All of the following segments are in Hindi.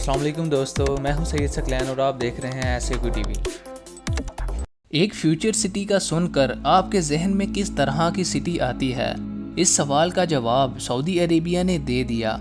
अस्सलाम वालेकुम दोस्तों, मैं हूं सैयद सकलैन और आप देख रहे हैं SAQ टीवी। एक फ्यूचर सिटी का सुनकर आपके जहन में किस तरह की सिटी आती है? इस सवाल का जवाब सऊदी अरेबिया ने दे दिया।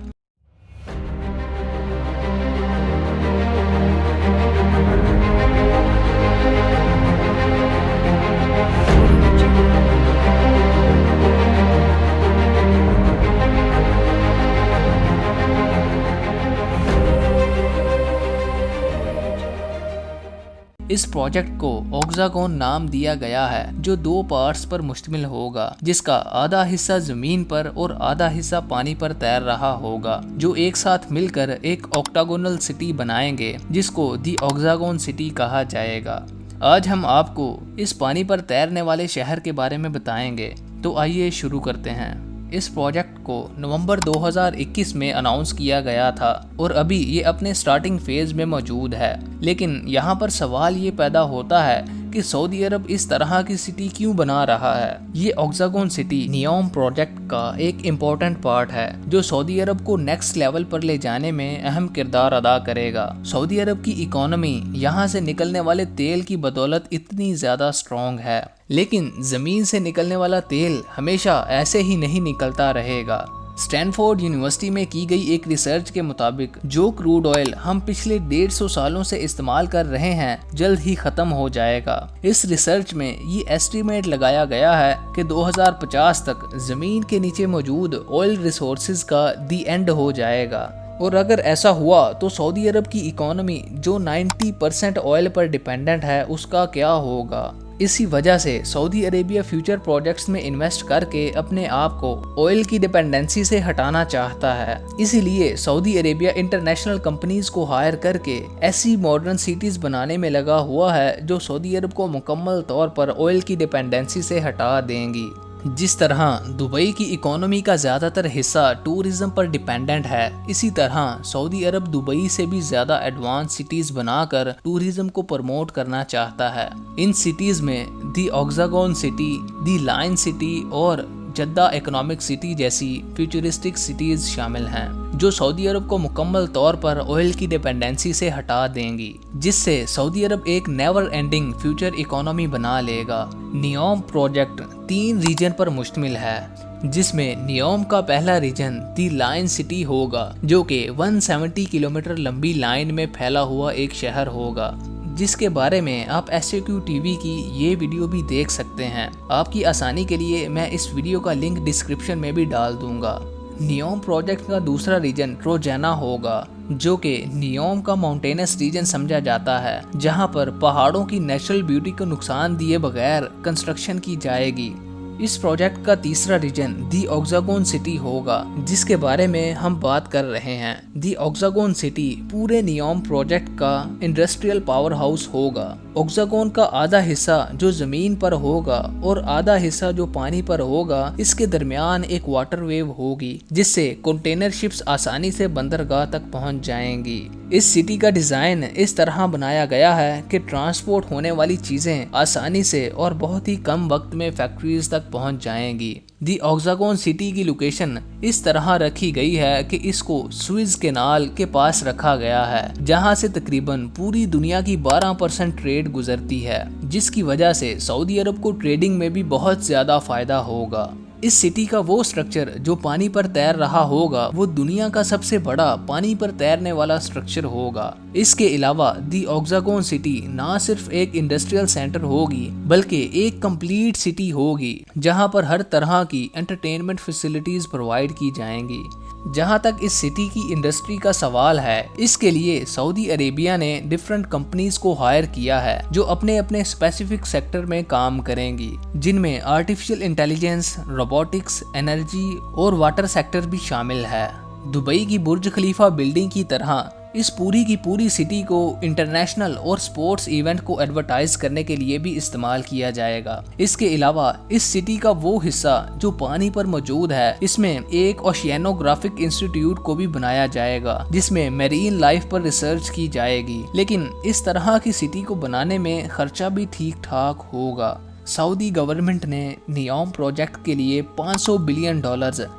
इस प्रोजेक्ट को ऑक्सागोन नाम दिया गया है, जो दो पार्ट्स पर मुश्तमिल होगा, जिसका आधा हिस्सा जमीन पर और आधा हिस्सा पानी पर तैर रहा होगा, जो एक साथ मिलकर एक ऑक्टागोनल सिटी बनाएंगे, जिसको दी ऑक्सागोन सिटी कहा जाएगा। आज हम आपको इस पानी पर तैरने वाले शहर के बारे में बताएंगे, तो आइए शुरू करते हैं। इस प्रोजेक्ट को नवंबर 2021 में अनाउंस किया गया था और अभी ये अपने स्टार्टिंग फेज में मौजूद है। लेकिन यहाँ पर सवाल ये पैदा होता है कि सऊदी अरब इस तरह की सिटी क्यों बना रहा है। ये ऑक्सागोन सिटी नियोम प्रोजेक्ट का एक इम्पोर्टेंट पार्ट है, जो सऊदी अरब को नेक्स्ट लेवल पर ले जाने में अहम किरदार अदा करेगा। सऊदी अरब की इकोनॉमी यहाँ से निकलने वाले तेल की बदौलत इतनी ज्यादा स्ट्रॉन्ग है, लेकिन जमीन से निकलने वाला तेल हमेशा ऐसे ही नहीं निकलता रहेगा। स्टैनफोर्ड यूनिवर्सिटी में की गई एक रिसर्च के मुताबिक जो क्रूड ऑयल हम पिछले 150 सालों से इस्तेमाल कर रहे हैं, जल्द ही खत्म हो जाएगा। इस रिसर्च में ये एस्टीमेट लगाया गया है कि 2050 तक जमीन के नीचे मौजूद ऑयल रिसोर्सेज का दी एंड हो जाएगा। और अगर ऐसा हुआ तो सऊदी अरब की इकोनॉमी जो 90% ऑयल पर डिपेंडेंट है, उसका क्या होगा। इसी वजह से सऊदी अरेबिया फ्यूचर प्रोजेक्ट्स में इन्वेस्ट करके अपने आप को ऑयल की डिपेंडेंसी से हटाना चाहता है। इसीलिए सऊदी अरेबिया इंटरनेशनल कंपनीज को हायर करके ऐसी मॉडर्न सिटीज बनाने में लगा हुआ है, जो सऊदी अरब को मुकम्मल तौर पर ऑयल की डिपेंडेंसी से हटा देंगी। जिस तरह दुबई की इकोनॉमी का ज़्यादातर हिस्सा टूरिज्म पर डिपेंडेंट है, इसी तरह सऊदी अरब दुबई से भी ज़्यादा एडवांस सिटीज़ बनाकर टूरिज्म को प्रमोट करना चाहता है। इन सिटीज़ में दी ऑक्सागोन सिटी, दी लायन सिटी और जद्दा इकोनॉमिक सिटी जैसी फ्यूचरिस्टिक सिटीज़ शामिल हैं, जो सऊदी अरब को मुकम्मल तौर पर ऑयल की डिपेंडेंसी से हटा देंगी, जिससे सऊदी अरब एक नेवर एंडिंग फ्यूचर इकोनॉमी बना लेगा। नियोम प्रोजेक्ट 3 रीजन पर मुश्तमिल है, जिसमें नियोम का पहला रीजन दी लायन सिटी होगा, जो कि 170 किलोमीटर लंबी लाइन में फैला हुआ एक शहर होगा, जिसके बारे में आप SAQ टीवी की ये वीडियो भी देख सकते हैं। आपकी आसानी के लिए मैं इस वीडियो का लिंक डिस्क्रिप्शन में भी डाल दूंगा। नियोम प्रोजेक्ट का दूसरा रीजन ट्रोजाना होगा, जो कि नियोम का माउंटेनस रीजन समझा जाता है, जहां पर पहाड़ों की नेचुरल ब्यूटी को नुकसान दिए बगैर कंस्ट्रक्शन की जाएगी। इस प्रोजेक्ट का तीसरा रीजन दी ऑक्सागोन सिटी होगा, जिसके बारे में हम बात कर रहे हैं। दी ऑक्सागोन सिटी पूरे नियोम प्रोजेक्ट का इंडस्ट्रियल पावर हाउस होगा। ऑक्सागोन का आधा हिस्सा जो जमीन पर होगा और आधा हिस्सा जो पानी पर होगा, इसके दरमियान एक वाटर वेव होगी, जिससे कंटेनर शिप्स आसानी से बंदरगाह तक पहुंच जाएंगी। इस सिटी का डिजाइन इस तरह बनाया गया है कि ट्रांसपोर्ट होने वाली चीजें आसानी से और बहुत ही कम वक्त में फैक्ट्रीज तक पहुंच जाएंगी। दी ऑक्सागोन सिटी की लोकेशन इस तरह रखी गई है कि इसको स्विस कैनाल के पास रखा गया है, जहां से तकरीबन पूरी दुनिया की 12% ट्रेड गुजरती है, जिसकी वजह से सऊदी अरब को ट्रेडिंग में भी बहुत ज्यादा फायदा होगा। इस सिटी का वो स्ट्रक्चर जो पानी पर तैर रहा होगा, वो दुनिया का सबसे बड़ा पानी पर तैरने वाला स्ट्रक्चर होगा। इसके अलावा दी ऑक्सागोन सिटी ना सिर्फ एक इंडस्ट्रियल सेंटर होगी, बल्कि एक कंप्लीट सिटी होगी, जहां पर हर तरह की एंटरटेनमेंट फैसिलिटीज प्रोवाइड की जाएंगी। जहां तक इस सिटी की इंडस्ट्री का सवाल है, इसके लिए सऊदी अरेबिया ने डिफरेंट कंपनीज को हायर किया है, जो अपने अपने स्पेसिफिक सेक्टर में काम करेंगी, जिनमें आर्टिफिशियल इंटेलिजेंस, रोबोटिक्स, एनर्जी और वाटर सेक्टर भी शामिल है। दुबई की बुर्ज खलीफा बिल्डिंग की तरह इस पूरी की पूरी सिटी को इंटरनेशनल और स्पोर्ट्स इवेंट को एडवर्टाइज करने के लिए भी इस्तेमाल किया जाएगा। इसके अलावा इस सिटी का वो हिस्सा जो पानी पर मौजूद है, इसमें एक ओशियानोग्राफिक इंस्टीट्यूट को भी बनाया जाएगा, जिसमें मेरीन लाइफ पर रिसर्च की जाएगी। लेकिन इस तरह की सिटी को बनाने में खर्चा भी ठीक ठाक होगा। सऊदी गवर्नमेंट ने नियोम प्रोजेक्ट के लिए $500 बिलियन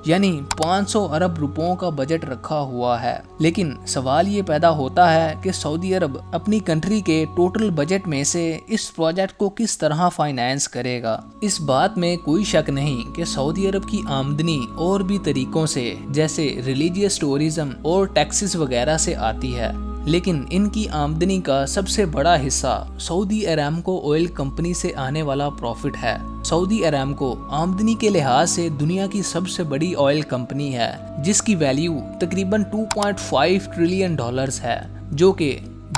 यानी 500 अरब रुपयों का बजट रखा हुआ है। लेकिन सवाल ये पैदा होता है कि सऊदी अरब अपनी कंट्री के टोटल बजट में से इस प्रोजेक्ट को किस तरह फाइनेंस करेगा। इस बात में कोई शक नहीं कि सऊदी अरब की आमदनी और भी तरीकों से जैसे रिलीजियस टूरिज्म और टैक्सेस वगैरह से आती है, लेकिन इनकी आमदनी का सबसे बड़ा हिस्सा सऊदी अरामको ऑयल कंपनी से आने वाला प्रॉफिट है। सऊदी अरामको आमदनी के लिहाज से दुनिया की सबसे बड़ी ऑयल कंपनी है, जिसकी वैल्यू तकरीबन $2.5 ट्रिलियन है, जो कि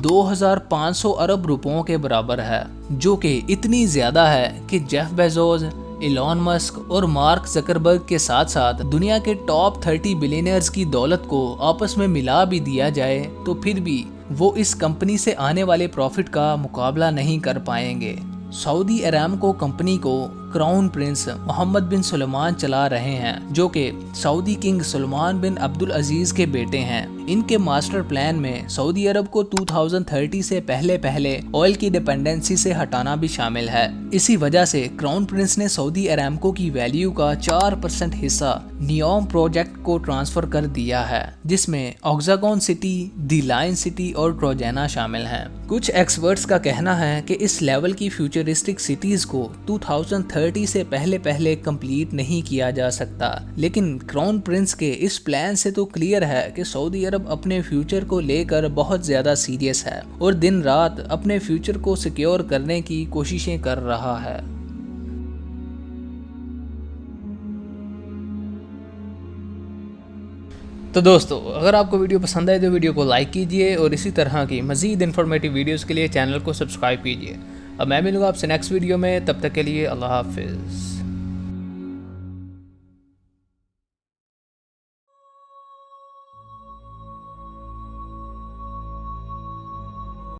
2500 अरब रुपयों के बराबर है, जो कि इतनी ज्यादा है कि जेफ बेजोस, इलॉन मस्क और मार्क जकरबर्ग के साथ साथ दुनिया के टॉप 30 बिलियनर्स की दौलत को आपस में मिला भी दिया जाए तो फिर भी वो इस कंपनी से आने वाले प्रॉफिट का मुकाबला नहीं कर पाएंगे। सऊदी अरामको कंपनी को क्राउन प्रिंस मोहम्मद बिन सुलेमान चला रहे हैं, जो कि सऊदी किंग सलमान बिन अब्दुल अजीज के बेटे हैं। इनके मास्टर प्लान में सऊदी अरब को 2030 से पहले ऑयल की डिपेंडेंसी से हटाना भी शामिल है। इसी वजह से क्राउन प्रिंस ने सऊदी अरामको की वैल्यू का 4% हिस्सा नियोम प्रोजेक्ट को ट्रांसफर कर दिया है, जिसमें ऑक्सागोन सिटी, दी लाइन सिटी और ट्रोजेना शामिल हैं। कुछ एक्सपर्ट्स का कहना है कि इस लेवल की फ्यूचरिस्टिक सिटीज को 2030 से पहले कंप्लीट नहीं किया जा सकता, लेकिन क्राउन प्रिंस के इस प्लान से तो क्लियर है कि सऊदी अरब अपने फ्यूचर को लेकर बहुत ज्यादा सीरियस है और दिन रात अपने फ्यूचर को सिक्योर करने की कोशिशें कर रहा है। तो दोस्तों, अगर आपको वीडियो पसंद आए तो वीडियो को लाइक कीजिए और इसी तरह की मज़ीद इन्फॉर्मेटिव वीडियोस के लिए चैनल को सब्सक्राइब कीजिए। अब मैं मिलूंगा आपसे नेक्स्ट वीडियो में, तब तक के लिए अल्लाह हाफिज़।